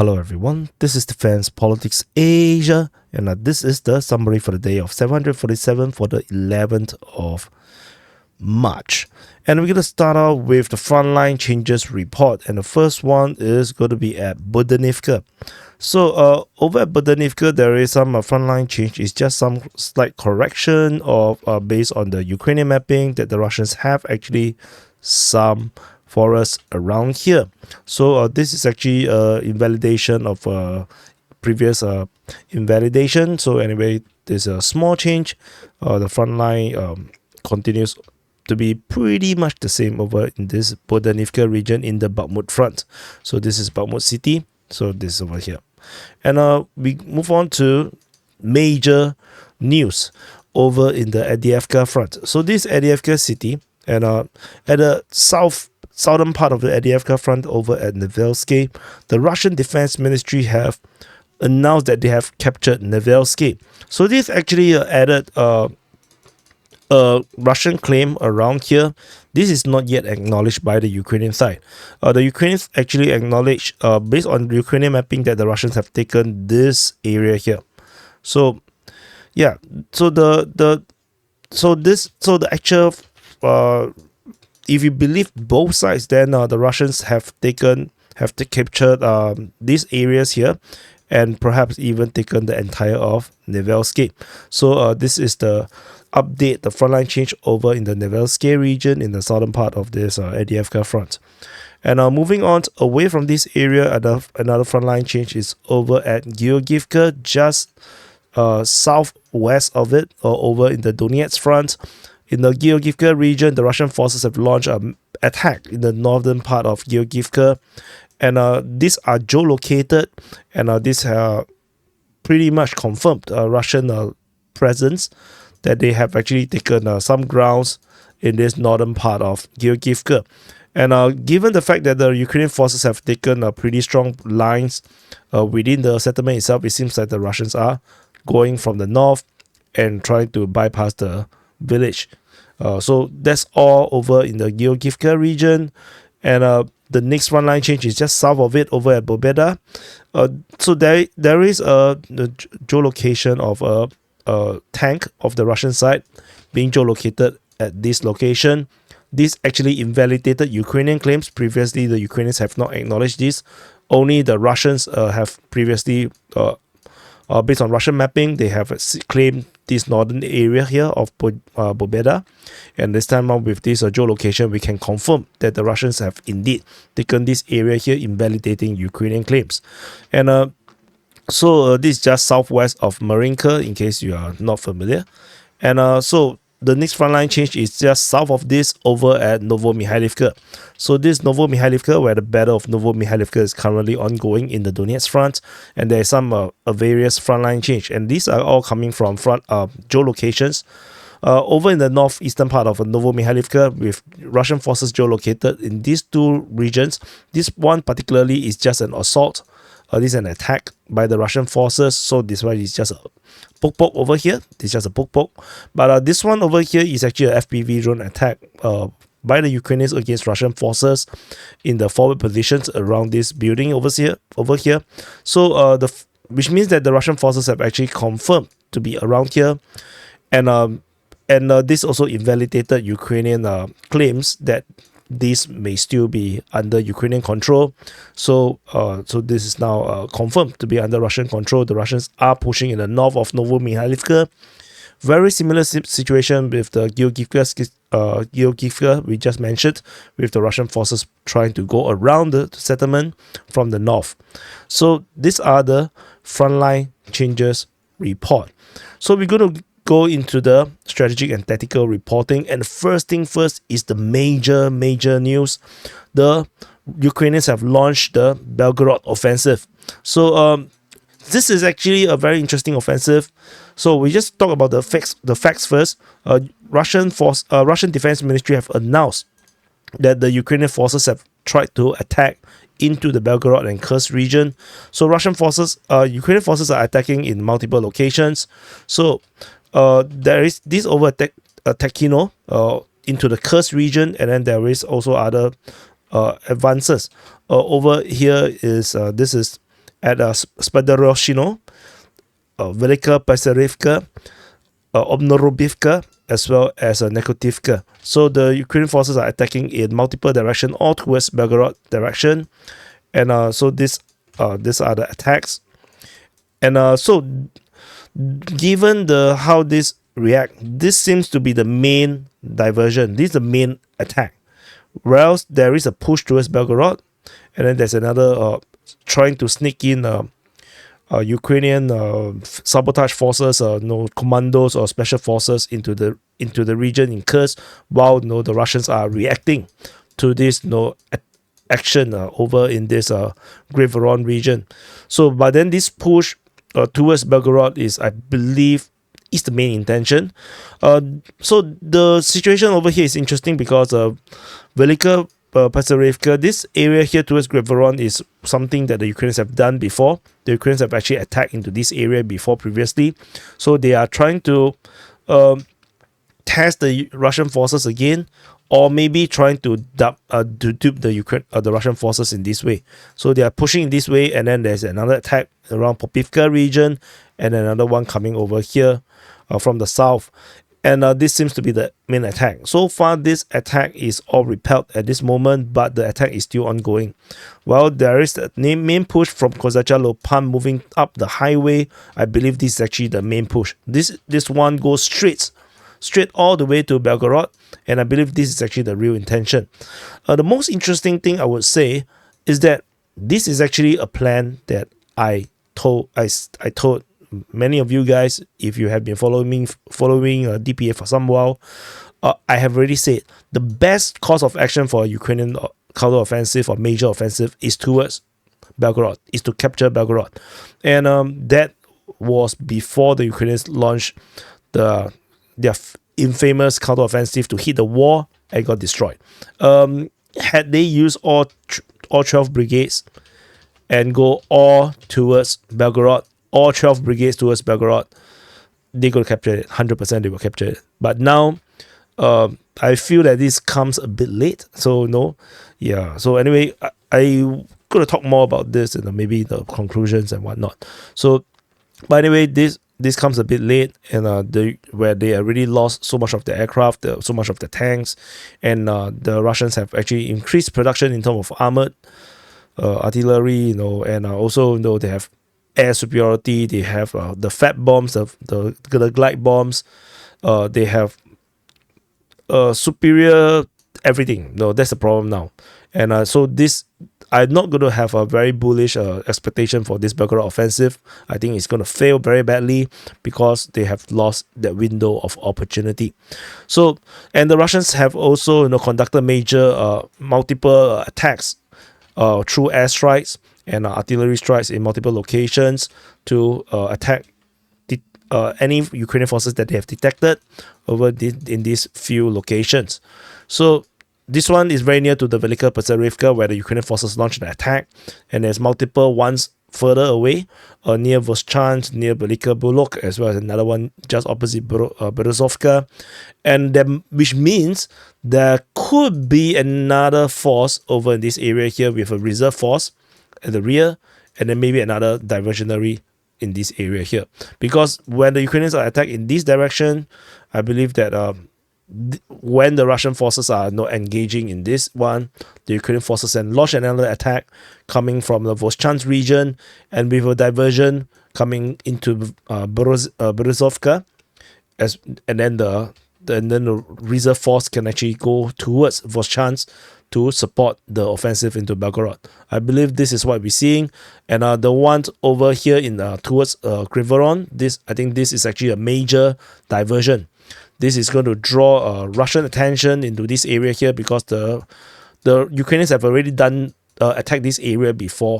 Hello everyone, this is Defense Politics Asia, and this is the summary for the day of 747 for the 11th of March. And we're going to start out with the frontline changes report, and the first one is going to be at Bohdanivka. So over at Bohdanivka, there is some frontline change. It's just some slight correction of based on the Ukrainian mapping that the Russians have actually some forests around here. So this is actually invalidation of previous invalidation. So anyway, there's a small change. The front line continues to be pretty much the same over in this Bohdanivka region in the Bakhmut Front. So this is Bakhmut city. So this is over here. And we move on to major news over in the Avdiivka Front. So this Avdiivka city, and at the southern part of the Avdiivka Front over at Nevelske, the Russian Defense Ministry have announced that they have captured Nevelske. So this actually added a Russian claim around here. This is not yet acknowledged by the Ukrainian side. The Ukrainians actually acknowledge, based on Ukrainian mapping, that the Russians have taken this area here. So yeah, so the actual if you believe both sides, then the Russians have captured these areas here, and perhaps even taken the entire of Nevelske. So this is the update, the frontline change over in the Nevelske region in the southern part of this Avdiivka Front. And moving on away from this area, another frontline change is over at Heorhiivka, just southwest of it, or over in the Donetsk Front. In the Heorhiivka region, the Russian forces have launched an attack in the northern part of Heorhiivka, and these are geolocated, and these are pretty much confirmed Russian presence, that they have actually taken some grounds in this northern part of Heorhiivka. And given the fact that the Ukrainian forces have taken pretty strong lines within the settlement itself, it seems like the Russians are going from the north and trying to bypass the village. So that's all over in the Heorhiivka region, and the next frontline change is just south of it over at Pobjeda. So there is the geolocation of a tank of the Russian side being geolocated at this location. This actually invalidated Ukrainian claims. Previously, the Ukrainians have not acknowledged this. Only the Russians have previously, based on Russian mapping, they have claimed this northern area here of Pobjeda. And this time around with this geolocation, we can confirm that the Russians have indeed taken this area here, invalidating Ukrainian claims. And so this is just southwest of Marinka, in case you are not familiar. And so the next frontline change is just south of this over at Novomykhailivka. So this Novomykhailivka, where the battle of Novomykhailivka is currently ongoing in the Donetsk Front, and there is some various frontline change, and these are all coming from geolocations. Over in the northeastern part of Novomykhailivka, with Russian forces geolocated in these two regions. This one particularly is just an assault. This is an attack by the Russian forces, so this one is just a poke over here. This is just a poke. But this one over here is actually an FPV drone attack by the Ukrainians against Russian forces in the forward positions around this building over here. So which means that the Russian forces have actually confirmed to be around here, and this also invalidated Ukrainian claims that this may still be under Ukrainian control. So this is now confirmed to be under Russian control. The Russians are pushing in the north of Novomykhailivka. Very similar situation with the Heorhiivka we just mentioned, with the Russian forces trying to go around the settlement from the north. So these are the frontline changes report. So we're going to go into the strategic and tactical reporting, and first thing first is the major news. The Ukrainians have launched the Belgorod offensive. So this is actually a very interesting offensive. So we just talk about the facts first. Russian Defense Ministry have announced that the Ukrainian forces have tried to attack into the Belgorod and Kherson region. So Ukrainian forces are attacking in multiple locations. So there is this over Tekino into the Kherson region, and then there is also other advances. Over here is this is at Spadoroshino, Velika Pesarivka, Obnorobivka, as well as Nekotivka. So the Ukrainian forces are attacking in multiple directions, all towards Belgorod direction. And so these are the attacks. And so given how this react, this seems to be the main diversion. This is the main attack. Whereas there is a push towards Belgorod, and then there's another trying to sneak in Ukrainian sabotage forces, commandos or special forces into the region in Kherson, while the Russians are reacting to this action over in this Kreminna region. So, but then this push towards Belgorod is, I believe, is the main intention. So the situation over here is interesting because Velika Pesarivka, this area here towards Kreminna is something that the Ukrainians have done before. The Ukrainians have actually attacked into this area before previously. So they are trying to test the Russian forces again, or maybe trying to dupe the Russian forces in this way. So they are pushing in this way, and then there's another attack around Pobjeda region, and another one coming over here from the south. And this seems to be the main attack. So far, this attack is all repelled at this moment, but the attack is still ongoing. Well, there is the main push from Kozacha Lopan moving up the highway. I believe this is actually the main push. This one goes straight all the way to Belgorod, and I believe this is actually the real intention. The most interesting thing I would say is that this is actually a plan that I told many of you guys, if you have been following DPA for some while. I have already said the best course of action for a Ukrainian counter-offensive or major offensive is towards Belgorod, is to capture Belgorod. And that was before the Ukrainians launched their infamous counter-offensive to hit the wall and got destroyed. Had they used all 12 brigades and go all towards Belgorod, all 12 brigades towards Belgorod, they could capture it. 100% they will capture it. But now, I feel that this comes a bit late. So, So, anyway, I'm going to talk more about this and maybe the conclusions and whatnot. So, by the way, this comes a bit late, and where they already lost so much of the aircraft, so much of the tanks, and the Russians have actually increased production in terms of armored artillery, and also they have air superiority. They have the fat bombs, the glide bombs. They have superior everything. That's the problem now. And so this, I'm not going to have a very bullish expectation for this Belgorod offensive. I think it's going to fail very badly because they have lost that window of opportunity. So, and the Russians have also conducted major multiple attacks through airstrikes and artillery strikes in multiple locations to attack any Ukrainian forces that they have detected in these few locations. So this one is very near to the Velika Pesarivka, where the Ukrainian forces launched an attack, and there's multiple ones further away, near Voschansk, near Velika Bulok, as well as another one just opposite Berezovka, and then, which means there could be another force over in this area here with a reserve force at the rear, and then maybe another diversionary in this area here. Because when the Ukrainians are attacked in this direction, I believe that when the Russian forces are not engaging in this one, the Ukrainian forces then launch another attack coming from the Voschansk region, and with a diversion coming into Berezovka, and then the reserve force can actually go towards Voschansk to support the offensive into Belgorod. I believe this is what we're seeing. And the ones over here in towards Kreminna, I think this is actually a major diversion. This is going to draw Russian attention into this area here, because the Ukrainians have already attacked this area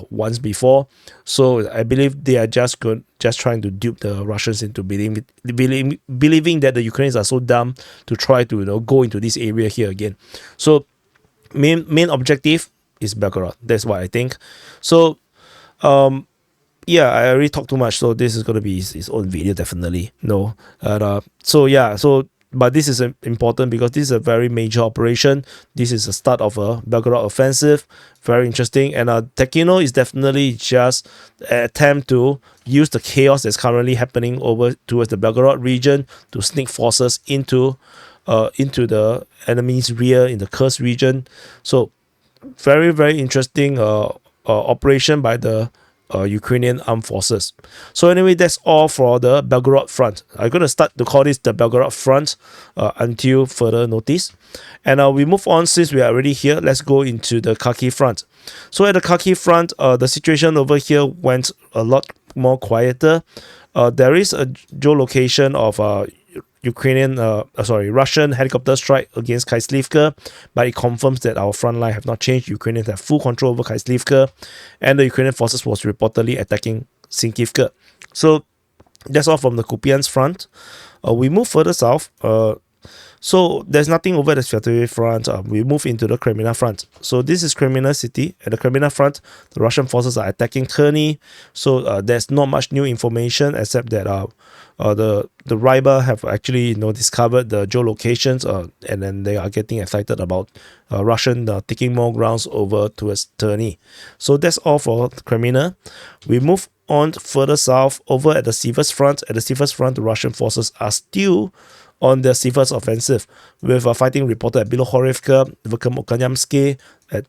once before. So I believe they are just trying to dupe the Russians into believing that the Ukrainians are so dumb to try to go into this area here again. So main objective is Belgorod. That's what I think. So I already talked too much, so this is going to be his own video, definitely. So but this is important because this is a very major operation. This is the start of a Belgorod offensive. Very interesting. And Tekhino is definitely just an attempt to use the chaos that's currently happening over towards the Belgorod region to sneak forces into the enemy's rear in the Kherson region. So very, very interesting operation by the Ukrainian armed forces. So anyway, that's all for the Belgorod Front. I'm going to start to call this the Belgorod Front until further notice. And we move on, since we are already here. Let's go into the Kharkiv Front. So at the Kharkiv Front, the situation over here went a lot more quieter. There is a geolocation of Russian helicopter strike against Khyslivka, but it confirms that our front line have not changed. Ukrainians have full control over Khyslivka, and the Ukrainian forces was reportedly attacking Sinkivka. So that's all from the Kupyansk Front. We move further south. So there's nothing over the SITREP Front. We move into the Kreminna Front. So this is Kreminna city. At the Kreminna Front, the Russian forces are attacking Cherny. So there's not much new information except that the Ryba have actually discovered the geolocations, and then they are getting excited about Russian taking more grounds over towards Cherny. So that's all for Kreminna. We move on further south over at the Siversk Front. At the Siversk Front, the Russian forces are still on the Siversk offensive, with fighting reported at Heorhiivka, Bohdanivka,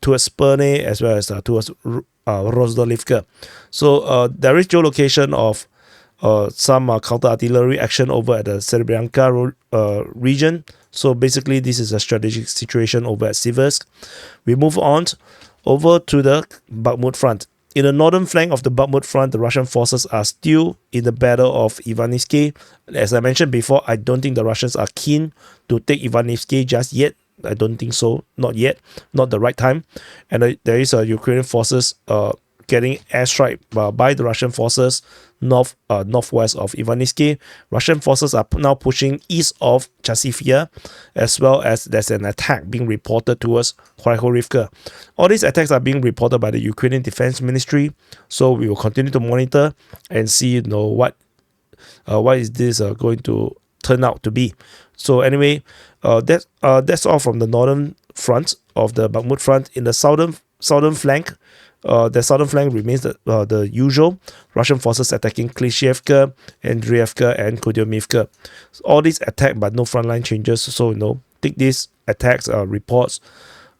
towards Perny, as well as towards Bohdanivka. So there is geolocation of some counter-artillery action over at the Zaporizhzhia region. So basically, this is a strategic situation over at Siversk. We move on over to the Bakhmut Front. In the northern flank of the Bakhmut Front, the Russian forces are still in the battle of Nevelske. As I mentioned before, I don't think the Russians are keen to take Nevelske just yet. I don't think so. Not yet. Not the right time. And there is Ukrainian forces getting airstrike by the Russian forces northwest of Nevelske. Russian forces are now pushing east of Chasivia, as well as there's an attack being reported towards Heorhiivka. All these attacks are being reported by the Ukrainian Defense Ministry, so we will continue to monitor and see what is this going to turn out to be. So anyway, that's all from the northern front of the Bakhmut Front. In the southern flank, the southern flank remains the usual. Russian forces attacking Klishevka, Avdiivka, and Kubyansk. All these attack, but no frontline changes. So take these attacks reports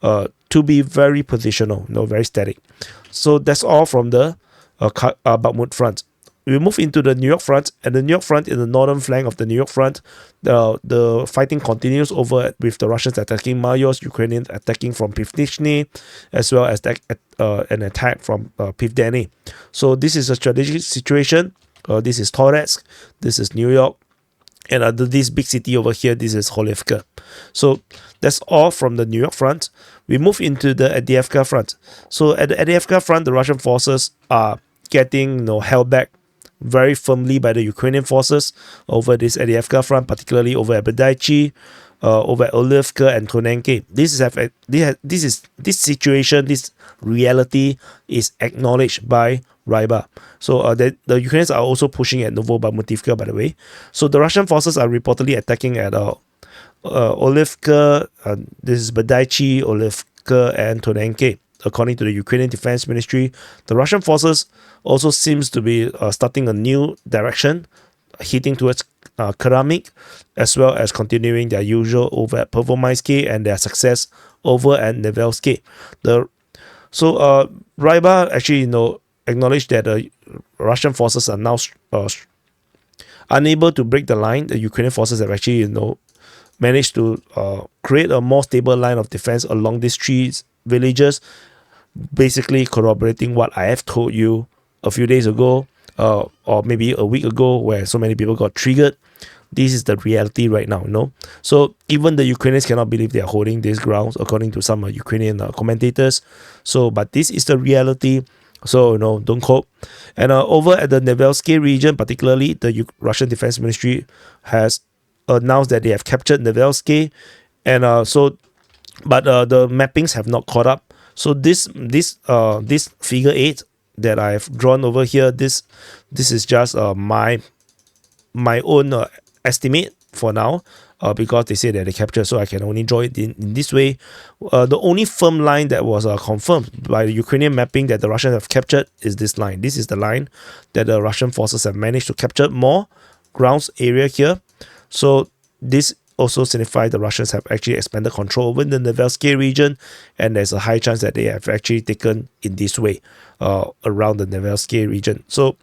to be very positional, very static. So that's all from the Bakhmut Front. We move into the Niu-York Front. At the Niu-York Front, in the northern flank of the Niu-York Front, the fighting continues over with the Russians attacking Mayos, Ukrainians attacking from Pivnishny, as well as an attack from Pivdeny. So this is a strategic situation. This is Donetsk, this is New York, and this big city over here, this is Heorhiivka. So that's all from the Niu-York Front. We move into the Avdiivka Front. So at the Avdiivka Front, the Russian forces are getting held back very firmly by the Ukrainian forces over this Avdiivka Front, particularly over at Bedaichi, over at Heorhiivka and Tonenke. This situation, this reality is acknowledged by Ryba. So the Ukrainians are also pushing at Novomykhailivka, by the way. So the Russian forces are reportedly attacking at Heorhiivka, this is Bedaichi, Heorhiivka, and Tonenke. According to the Ukrainian Defense Ministry, the Russian forces also seems to be starting a new direction, hitting towards Keramik, as well as continuing their usual over at Pervomaiske and their success over at Nevelske. So Ryba actually acknowledged that the Russian forces are now unable to break the line. The Ukrainian forces have actually managed to create a more stable line of defense along these three villages, basically corroborating what I have told you a few days ago, or maybe a week ago, where so many people got triggered. This is the reality right now, So even the Ukrainians cannot believe they are holding these grounds, according to some Ukrainian commentators. So, but this is the reality. So, don't cope. And over at the Nevelske region, particularly, the Russian Defense Ministry has announced that they have captured Nevelske, and but the mappings have not caught up. So this figure 8 that I've drawn over here, this is just my own estimate. for now, because they say that they captured, so I can only draw it in this way. The only firm line that was confirmed by the Ukrainian mapping that the Russians have captured is this line. This is the line that the Russian forces have managed to capture more grounds area here. So this also signifies the Russians have actually expanded control over the Nevelske region, and there's a high chance that they have actually taken in this way around the Nevelske region. So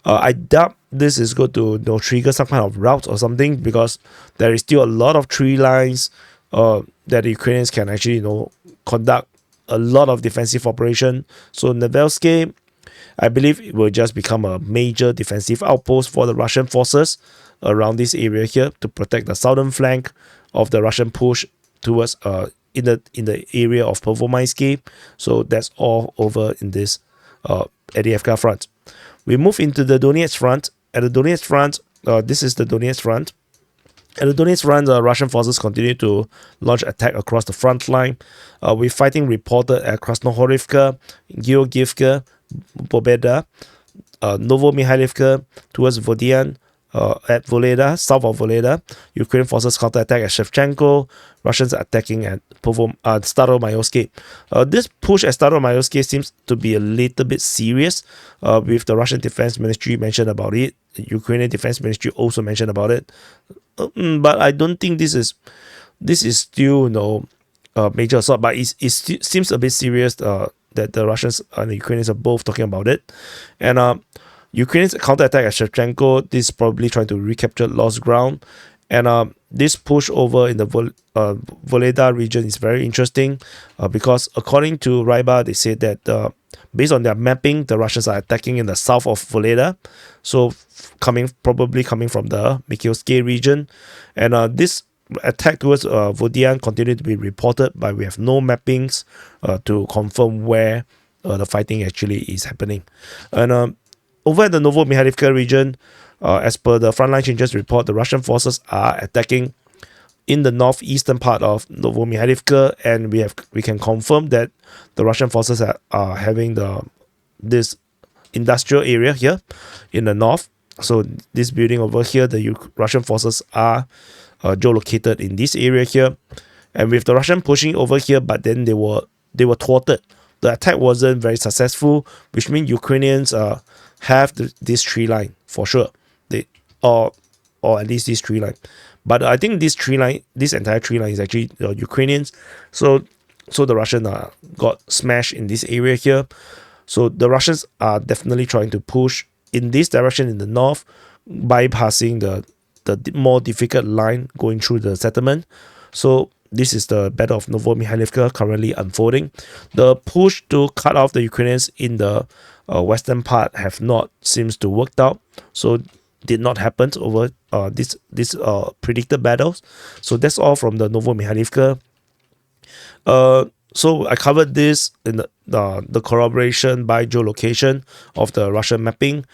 I doubt this is going to trigger some kind of rout or something, because there is still a lot of tree lines that the Ukrainians can actually conduct a lot of defensive operation. So Nevelske, I believe, it will just become a major defensive outpost for the Russian forces around this area here to protect the southern flank of the Russian push towards in the area of Pervomysky. So that's all over in this Avdiivka front. We move into the Donetsk front. At the Donetsk front, this is the Donetsk front. At the Donetsk front, the Russian forces continue to launch attack across the front line, with fighting reported at Krasnohorivka, Heorhiivka, Pobjeda, Novomykhailivka, towards Vodian, at Voleda, south of Voleda. Ukrainian forces counterattack at Shevchenko, Russians attacking at Staromayorsky. This push at Staromayorsky seems to be a little bit serious, with the Russian Defense Ministry mentioned about it. The Ukrainian Defense Ministry also mentioned about it. But I don't think this is still major assault, but it seems a bit serious that the Russians and the Ukrainians are both talking about it. And Ukrainians counterattack at Shevchenko. This is probably trying to recapture lost ground. And this push over in the Voleda region is very interesting, because according to Ryba, they say that based on their mapping, the Russians are attacking in the south of Voleda, so probably coming from the Mikhailivka region. And this attack towards Vodian continued to be reported, but we have no mappings to confirm where the fighting actually is happening. And over at the Novomykhailivka region, as per the Frontline Changes report, the Russian forces are attacking in the northeastern part of Novomykhailivka, and we can confirm that the Russian forces are having this industrial area here in the north. So this building over here, the Russian forces are geolocated in this area here, and with the Russian pushing over here, but then they were thwarted. The attack wasn't very successful, which means Ukrainians have this tree line for sure. Or at least this tree line. But I think this entire tree line is actually Ukrainians. So the Russians got smashed in this area here. So the Russians are definitely trying to push in this direction in the north, bypassing the more difficult line going through the settlement. So this is the Battle of Novomykhailivka currently unfolding. The push to cut off the Ukrainians in the western part seems to worked out. So did not happen over this predicted battles. So that's all from the Novomykhailivka. So I covered this in the corroboration by geolocation of the Russian mapping.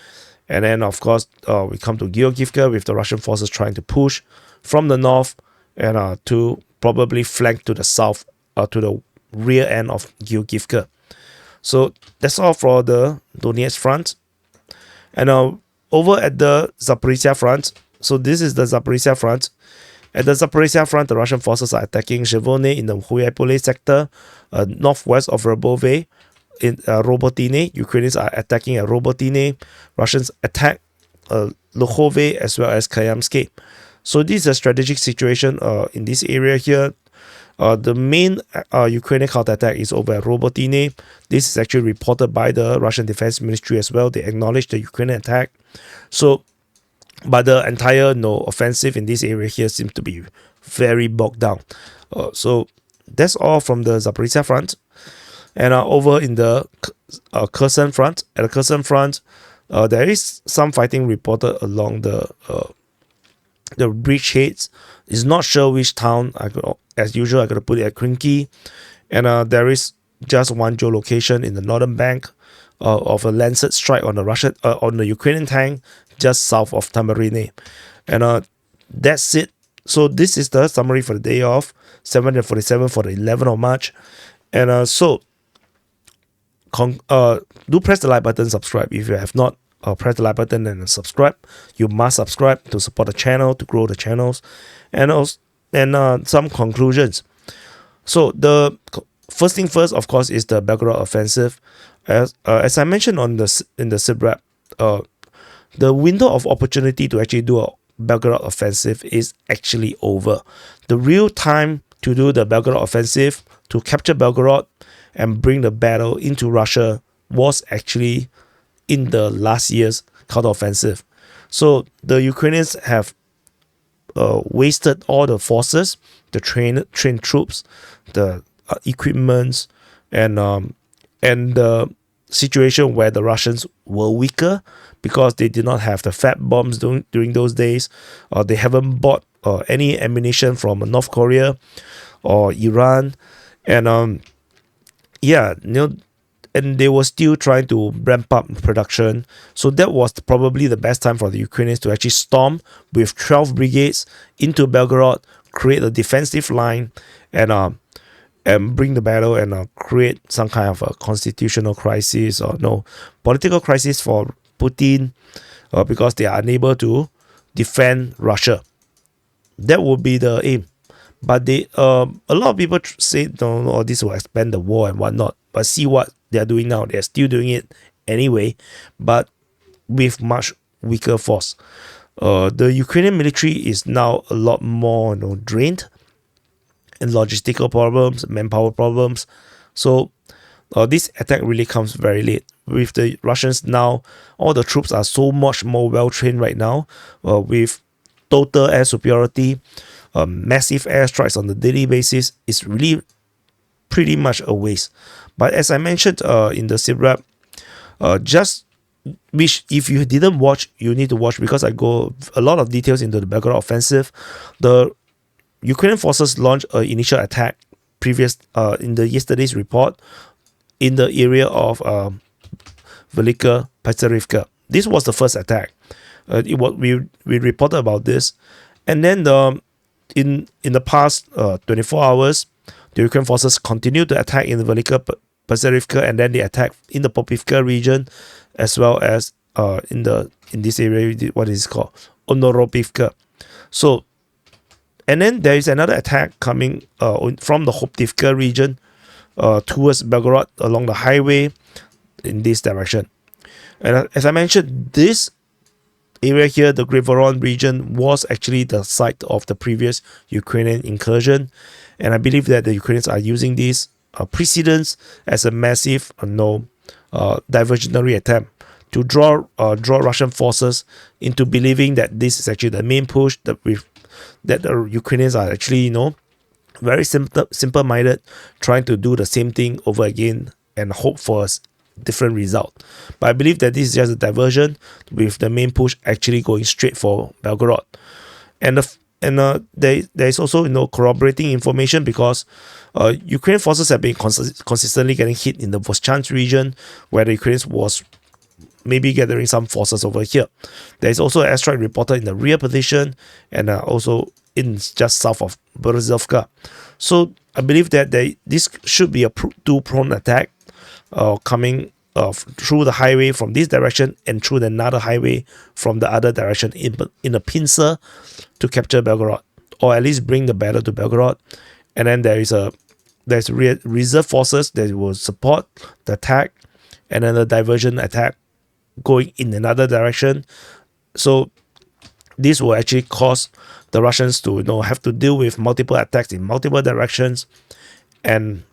And then, of course, we come to Heorhiivka with the Russian forces trying to push from the north and to probably flank to the south, to the rear end of Heorhiivka. So that's all for the Donetsk front. And over at the Zaporizhzhia Front, so this is the Zaporizhzhia Front. At the Zaporizhzhia Front, the Russian forces are attacking Zhevone in the Huaypole sector, northwest of Robove. In Robotine, Ukrainians are attacking at Robotine. Russians attack Lukhove as well as Kayamske. So this is a strategic situation in this area here. The main Ukrainian counterattack is over at Robotine. This is actually reported by the Russian Defense Ministry as well. They acknowledge the Ukrainian attack. So, but the entire offensive in this area here seems to be very bogged down. So that's all from the Zaporizhzhia Front. And over in the Kherson Front, at the Kherson Front, there is some fighting reported along the bridgeheads. It's not sure which town. As usual, I got to put it at Krinky. And there is just one geolocation in the northern bank of a Lancet strike on the Ukrainian tank just south of Tamarine. And that's it. So this is the summary for the day of 747 for the 11th of March. And do press the like button, subscribe if you have not press the like button and subscribe. You must subscribe to support the channel, to grow the channels, and also some conclusions. So the first thing first, of course, is the Belgorod offensive. As I mentioned in the SITREP, the window of opportunity to actually do a Belgorod offensive is actually over. The real time to do the Belgorod offensive, to capture Belgorod and bring the battle into Russia, was actually in the last year's counteroffensive. So the Ukrainians have wasted all the forces, the trained troops, the equipments, and the situation where the Russians were weaker because they did not have the fat bombs during those days. They haven't bought any ammunition from North Korea or Iran, and and they were still trying to ramp up production. So that was probably the best time for the Ukrainians to actually storm with 12 brigades into Belgorod, create a defensive line, and bring the battle and create some kind of a constitutional crisis or political crisis for Putin because they are unable to defend Russia. That would be the aim. But a lot of people say no, this will expand the war and whatnot. But see what they are doing now. They are still doing it anyway, but with much weaker force. The Ukrainian military is now a lot more drained, and logistical problems, manpower problems. So this attack really comes very late. With the Russians now, all the troops are so much more well-trained right now, with total air superiority, massive airstrikes on the daily basis. It's really pretty much a waste. But as I mentioned in the SITREP, which if you didn't watch, you need to watch, because I go a lot of details into the Belgorod offensive. The Ukrainian forces launched an initial attack in the yesterday's report in the area of Velika Pizarivka. This was the first attack. We reported about this, and then in the past 24 hours, the Ukrainian forces continued to attack in the Velika Pizarivka, and then they attacked in the Pobjeda region, as well as in this area, what is it called, Novomykhailivka. So, and then there is another attack coming from the Avdiivka region towards Belgorod along the highway in this direction. And as I mentioned, this area here, the Kreminna region, was actually the site of the previous Ukrainian incursion, and I believe that the Ukrainians are using these precedents as a massive diversionary attempt to draw Russian forces into believing that this is actually the main push, that the Ukrainians are actually very simple-minded, trying to do the same thing over again and hope for a different result. But I believe that this is just a diversion, with the main push actually going straight for Belgorod. And there is also corroborating information, because Ukrainian forces have been consistently getting hit in the Voschansk region, where the Ukrainians was maybe gathering some forces over here. There is also an airstrike reported in the rear position, and also in just south of Zaporizhzhia. So I believe that this should be a two-pronged attack coming through the highway from this direction and through another highway from the other direction in a pincer to capture Belgorod, or at least bring the battle to Belgorod. And then there's reserve forces that will support the attack, and then the diversion attack going in another direction. So this will actually cause the Russians to have to deal with multiple attacks in multiple directions. And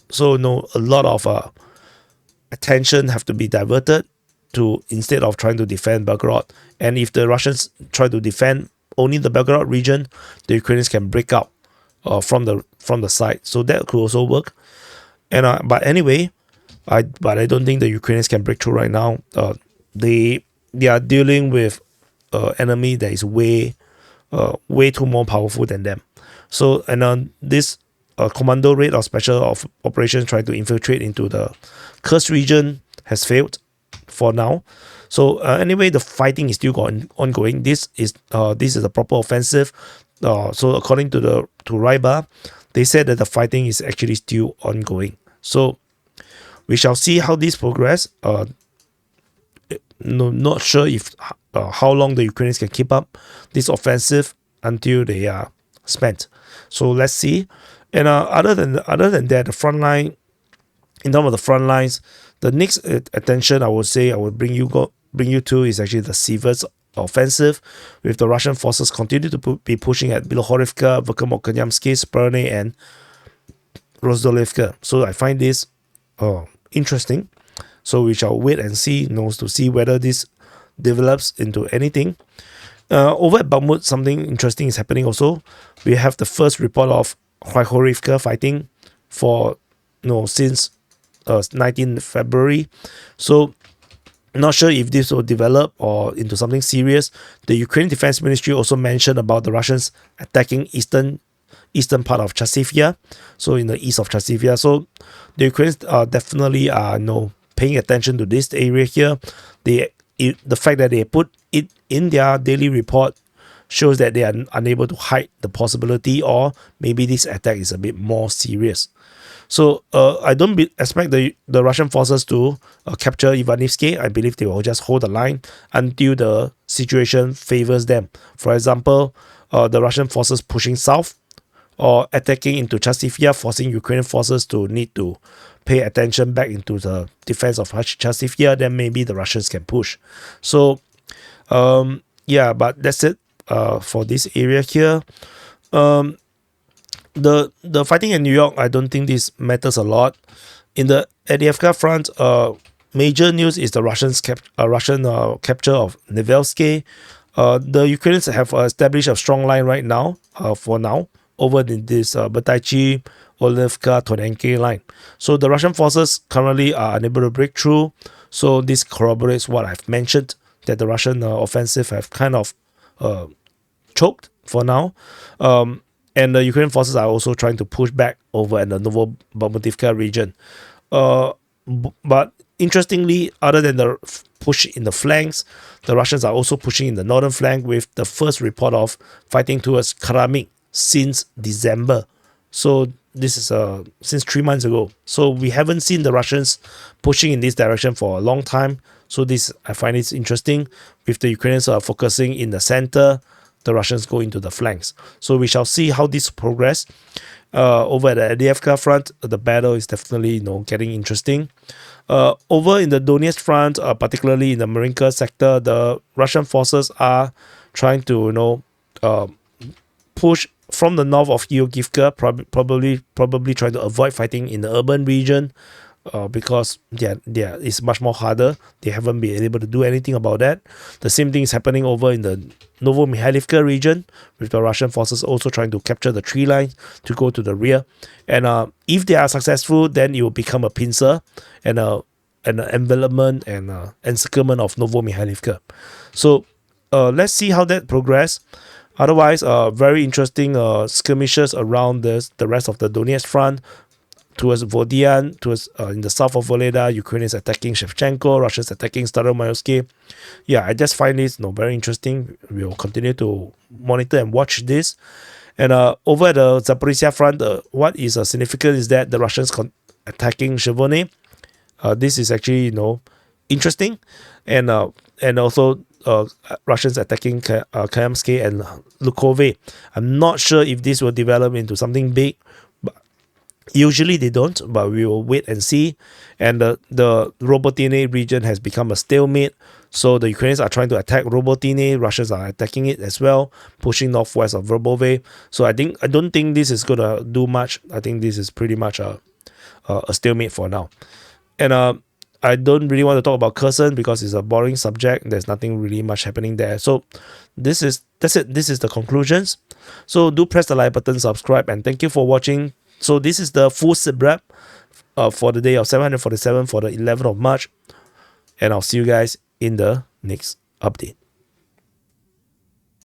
so a lot of attention have to be diverted to, instead of trying to defend Belgorod. And if the Russians try to defend only the Belgorod region, the Ukrainians can break out from the side. So that could also work. And but anyway, I don't think the Ukrainians can break through right now. They are dealing with enemy that is way too more powerful than them. So, and this commando raid or special operations trying to infiltrate into the Kherson region has failed for now. So anyway, the fighting is still ongoing. This is a proper offensive. So according to Ryba, they said that the fighting is actually still ongoing. So we shall see how this progress. not sure if how long the Ukrainians can keep up this offensive until they are spent. So let's see. And other than that, the front line, in terms of the front lines, the next attention I would say I would bring you to is actually the Siversk offensive, with the Russian forces continue to be pushing at Belgorod, Bakhmut, Sprony, and Rozhdolivka. So I find this interesting. So we shall wait and see, to see whether this develops into anything. Over at Bakhmut, something interesting is happening also. We have the first report of Heorhiivka fighting for since 19th February. So not sure if this will develop or into something serious. The Ukrainian Defense Ministry also mentioned about the Russians attacking eastern part of Chasiv, so in the east of Chasiv. So the Ukrainians definitely are paying attention to this area here. The fact that they put it in their daily report shows that they are unable to hide the possibility, or maybe this attack is a bit more serious. So I don't expect the Russian forces to capture Ivanivske. I believe they will just hold the line until the situation favors them. For example, the Russian forces pushing south or attacking into Chasiv, forcing Ukrainian forces to need to pay attention back into the defense of Chasiv, then maybe the Russians can push. So yeah, but that's it for this area here. The fighting in New York, I don't think this matters a lot. In the Avdiivka Front, major news is the Russian capture of Nevelske. The Ukrainians have established a strong line right now, for now, over in this Bataichi, Olivka, Tonenke line. So the Russian forces currently are unable to break through. So this corroborates what I've mentioned, that the Russian offensive have kind of choked for now. And the Ukrainian forces are also trying to push back over in the Novomykhailivka region. But interestingly, other than the push in the flanks, the Russians are also pushing in the northern flank, with the first report of fighting towards Kreminna since December. So this is since 3 months ago. So we haven't seen the Russians pushing in this direction for a long time. So this, I find it interesting, with the Ukrainians focusing in the center, the Russians go into the flanks. So we shall see how this progress. Over at the Avdiivka Front, the battle is definitely getting interesting. Over in the Donetsk Front, particularly in the Marinka sector, the Russian forces are trying to push from the north of Heorhiivka, probably trying to avoid fighting in the urban region, because it's much more harder. They haven't been able to do anything about that. The same thing is happening over in the Novomykhailivka region, with the Russian forces also trying to capture the tree line to go to the rear. And if they are successful, then it will become a pincer and an envelopment and encirclement of Novomykhailivka. So let's see how that progresses. Otherwise, very interesting skirmishes around the rest of the Donetsk Front, towards Vodian, towards in the south of Pobjeda. Ukrainians attacking Shevchenko, Russians attacking Staromayoske. Yeah, I just find this very interesting. We will continue to monitor and watch this. And over at the Zaporizhzhia Front, what is significant is that the Russians attacking Shevone. This is actually interesting, and also Russians attacking Kayamske and Lukove. I'm not sure if this will develop into something big. Usually they don't, but we will wait and see. And the Robotine region has become a stalemate. So the Ukrainians are trying to attack Robotine. Russians are attacking it as well, pushing northwest of Verbove. So I don't think this is going to do much. I think this is pretty much a stalemate for now. And I don't really want to talk about Kherson because it's a boring subject. There's nothing really much happening there. So that's it. This is the conclusions. So do press the like button, subscribe, and thank you for watching. So this is the full SITREP for the day of 747 for the 11th of March. And I'll see you guys in the next update.